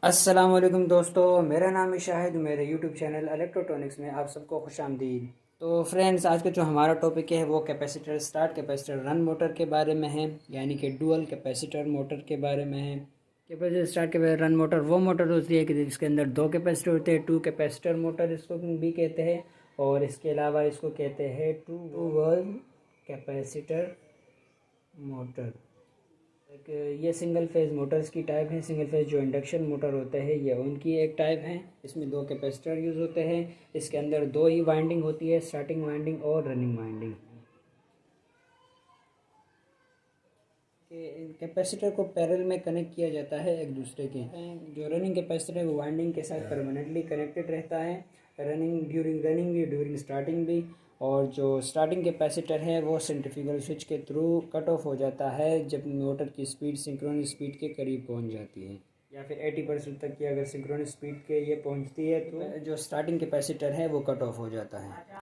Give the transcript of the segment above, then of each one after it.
अस्सलाम वालेकुम दोस्तों, मेरा नाम है शाहिद। मेरे यूट्यूब चैनल इलेक्ट्रोटॉनिक्स में आप सबको खुशामदीद। तो फ्रेंड्स, आज का जो हमारा टॉपिक है वो capacitor start capacitor run motor के बारे में है, यानी कि डुअल कैपेसिटर मोटर के बारे में है। Capacitor start capacitor run motor वो मोटर होती है कि जिसके अंदर दो कैपेसिटर होते हैं, टू कैपेसिटर मोटर इसको भी कहते हैं। और इसके अलावा इसको कहते हैं टू वर्ल्ड कैपेसिटर मोटर। एक ये सिंगल फेज़ मोटर्स की टाइप है। सिंगल फेज़ जो इंडक्शन मोटर होते हैं ये उनकी एक टाइप है। इसमें दो कैपेसिटर यूज़ होते हैं। इसके अंदर दो ही वाइंडिंग होती है, स्टार्टिंग वाइंडिंग और रनिंग वाइंडिंग। कैपेसिटर को पैरेलल में कनेक्ट किया जाता है एक दूसरे के। जो रनिंग कैपेसिटर है वो वाइंडिंग के साथ परमानेंटली कनेक्टेड रहता है, ड्यूरिंग रनिंग भी, ड्यूरिंग स्टार्टिंग भी। और जो स्टार्टिंग कैपेसिटर है वो सेंट्रीफ्यूगल स्विच के थ्रू कट ऑफ हो जाता है जब मोटर की स्पीड सिंक्रोनस स्पीड के करीब पहुंच जाती है, या फिर 80% तक की अगर सिंक्रोनस स्पीड के ये पहुंचती है तो जो स्टार्टिंग कैपेसिटर है वो कट ऑफ हो जाता है।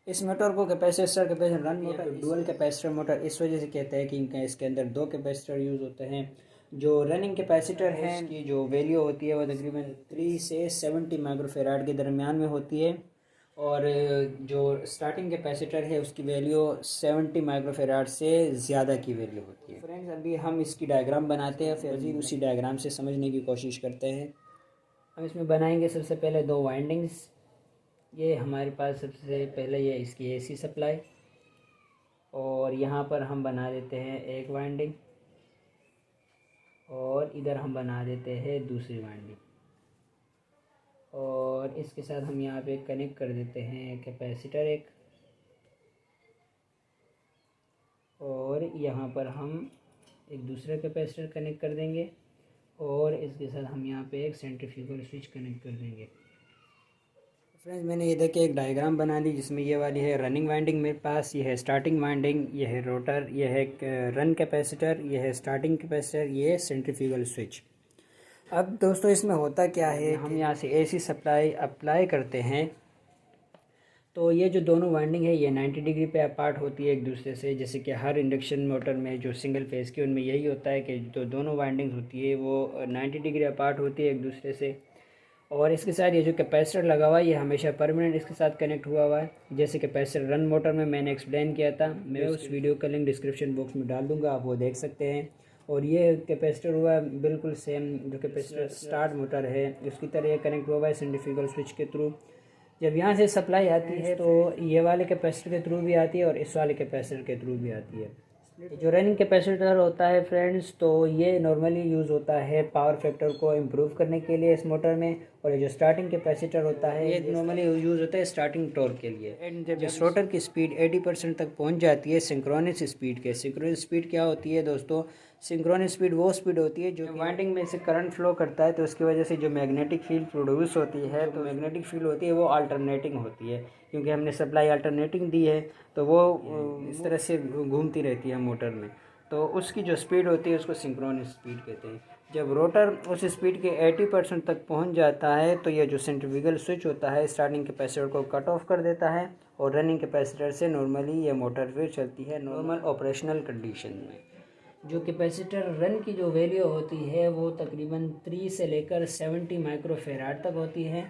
इस मोटर को capacitor capacitor run motor dual capacitor motor इस वजह से कहते हैं कि इसके अंदर दो कैपेसिटर यूज़ होते हैं। जो रनिंग कैपेसिटर है की जो वैल्यू होती है वो तकरीबन 3 से 70 माइक्रोफेराड के दरमियान में होती है। और जो स्टार्टिंग कैपेसिटर है उसकी वैल्यू 70 माइक्रोफेराड से ज़्यादा की वैल्यू होती है। फ्रेंड्स, अभी हम इसकी डायग्राम बनाते हैं, फिर मज़ीद उसी डायग्राम से समझने की कोशिश करते हैं। हम इसमें बनाएंगे सबसे पहले दो वाइंडिंग्स। ये हमारे पास सबसे पहले ये इसकी एसी सप्लाई, और यहाँ पर हम बना देते हैं एक वाइंडिंग, और इधर हम बना देते हैं दूसरी वाइंडिंग, और इसके साथ हम यहाँ पे कनेक्ट कर देते हैं कैपेसिटर एक, और यहाँ पर हम एक दूसरा कैपेसिटर कनेक्ट कर देंगे, और इसके साथ हम यहाँ पे एक सेंट्रीफ्यूगल स्विच कनेक्ट कर देंगे। फ्रेंड्स, मैंने ये देखिए एक डायग्राम बना दी जिसमें ये वाली है रनिंग वाइंडिंग मेरे पास, ये है स्टार्टिंग वाइंडिंग, ये है रोटर, ये है रन कैपेसिटर, ये है स्टार्टिंग कैपेसिटर, ये है सेंट्रीफ्यूगल स्विच। अब दोस्तों इसमें होता क्या है, हम यहाँ से एसी सप्लाई अप्लाई करते हैं तो ये जो दोनों वाइंडिंग है ये 90 डिग्री पे अपार्ट होती है एक दूसरे से। जैसे कि हर इंडक्शन मोटर में जो सिंगल फेज़ की उनमें यही होता है कि जो दोनों वाइंडिंग्स होती है वो 90 डिग्री अपार्ट होती है एक दूसरे से। और इसके साथ ये जो कैपेसिटर लगा हुआ है ये हमेशा परमानेंट इसके साथ कनेक्ट हुआ हुआ है। जैसे कैपेसिटर रन मोटर में मैंने एक्सप्लेन किया था, मैं उस वीडियो का लिंक डिस्क्रिप्शन बॉक्स में डाल दूंगा, आप वो देख सकते हैं। और ये कैपेसिटर हुआ है बिल्कुल सेम जो कैपेसिटर स्टार्ट मोटर है उसकी तरह ये कनेक्ट हुआ है सेंट्रीफ्यूगल स्विच के थ्रू। जब यहाँ से सप्लाई आती है तो ये वाले कैपेसिटर के थ्रू भी आती है और इस वाले कैपेसिटर के थ्रू भी आती है। जो रनिंग कैपेसिटर होता है फ्रेंड्स, तो ये नॉर्मली यूज़ होता है पावर फैक्टर को इम्प्रूव करने के लिए इस मोटर में। और ये जो स्टार्टिंग कैपेसिटर होता है ये नॉर्मली यूज़ होता है स्टार्टिंग टॉर्क के लिए। एंड जब इस रोटर की स्पीड 80% तक पहुंच जाती है सिंक्रोनस स्पीड के। सिंक्रोनस स्पीड क्या होती है दोस्तों? सिंक्रोनस स्पीड वो स्पीड होती है जो वाइंडिंग में से करंट फ्लो करता है तो उसकी वजह से जो मैग्नेटिक फील्ड प्रोड्यूस होती है, तो मैग्नेटिक फील्ड होती है वो अल्टरनेटिंग होती है, क्योंकि हमने सप्लाई अल्टरनेटिंग दी है तो वो इस तरह से घूमती रहती है मोटर में। तो उसकी जो स्पीड होती है उसको सिंक्रोनस स्पीड कहते हैं। जब रोटर उस स्पीड के 80% तक पहुंच जाता है तो यह जो सेंट्रीफ्यूगल स्विच होता है स्टार्टिंग कैपेसिटर को कट ऑफ कर देता है, और रनिंग कैपेसिटर से नॉर्मली ये मोटर फिर चलती है नॉर्मल ऑपरेशनल कंडीशन में। जो कैपेसिटर रन की जो वैल्यू होती है वो तकरीबन 3 से लेकर 70 माइक्रोफेराड तक होती है,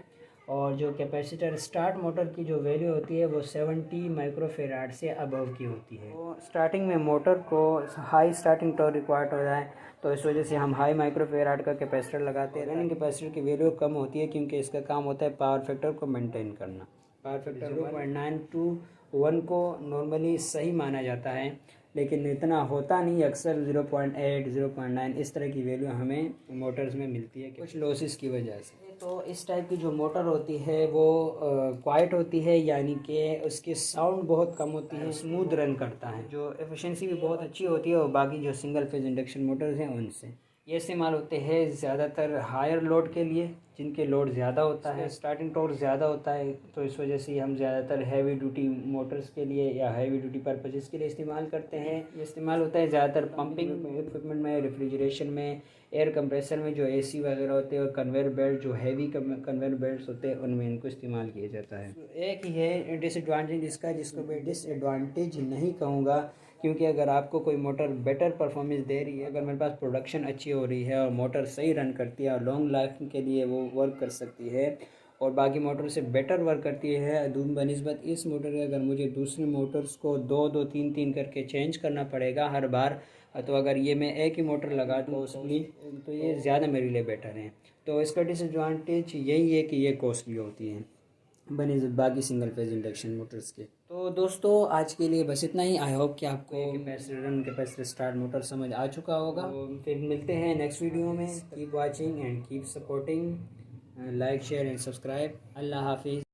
और जो कैपेसिटर स्टार्ट मोटर की जो वैल्यू होती है वो 70 माइक्रोफेराड से अबव की होती है। तो स्टार्टिंग में मोटर को हाई स्टार्टिंग टॉर्क रिक्वायर्ड हो जाए तो इस वजह से हम हाई माइक्रोफेराड का कैपेसिटर लगाते हैं। रनिंग कैपेसिटर की वैल्यू कम होती है क्योंकि इसका काम होता है पावर फैक्टर को मेंटेन करना। पावर फैक्टर 0.9 टू 1 को नॉर्मली सही माना जाता है, लेकिन इतना होता नहीं। अक्सर 0.8 0.9 इस तरह की वैल्यू हमें मोटर्स में मिलती है कुछ लॉसेस की वजह से। तो इस टाइप की जो मोटर होती है वो क्वाइट होती है, यानी कि उसकी साउंड बहुत कम होती है, स्मूथ रन करता है, जो एफिशिएंसी भी बहुत अच्छी होती है और बाकी जो सिंगल फेज इंडक्शन मोटर्स हैं उनसे। ये इस्तेमाल होते हैं ज़्यादातर हायर लोड के लिए, जिनके लोड ज़्यादा होता है, स्टार्टिंग टॉर्क ज़्यादा होता है, तो इस वजह से हम ज़्यादातर हैवी ड्यूटी मोटर्स के लिए या हैवी ड्यूटी पर्पजेज़ के लिए इस्तेमाल करते हैं। ये इस्तेमाल होता है ज़्यादातर पंपिंग इक्विपमेंट में, रेफ्रिजरेशन में, एयर कंप्रेसर में जो एसी वगैरह होते हैं, और कन्वेयर बेल्ट जो हैवी कन्वेयर बेल्ट्स होते हैं उनमें इनको इस्तेमाल किया जाता है। एक ही है डिसएडवांटेज इसका, जिसको मैं डिसएडवांटेज नहीं कहूँगा, क्योंकि अगर आपको कोई मोटर बेटर परफॉर्मेंस दे रही है, अगर मेरे पास प्रोडक्शन अच्छी हो रही है और मोटर सही रन करती है और लॉन्ग लाइफ के लिए वो वर्क कर सकती है और बाकी मोटर से बेटर वर्क करती है बनिस्बत इस मोटर के, अगर मुझे दूसरी मोटर्स को दो दो तीन तीन करके चेंज करना पड़ेगा हर बार, तो अगर ये मैं एक ही मोटर लगा दूँ कॉस्टली, तो ये ज़्यादा मेरे लिए बेटर है। तो इसका डिसएडवांटेज यही है कि ये कॉस्टली होती हैं बनिस्बत बाकी सिंगल फेज इंडक्शन मोटर्स के। तो दोस्तों आज के लिए बस इतना ही। आई होप कि आपको कैपेसिटर स्टार्ट मोटर समझ आ चुका होगा। तो फिर मिलते हैं नेक्स्ट वीडियो में। Keep watching and keep supporting, like share and subscribe. अल्लाह हाफिज़।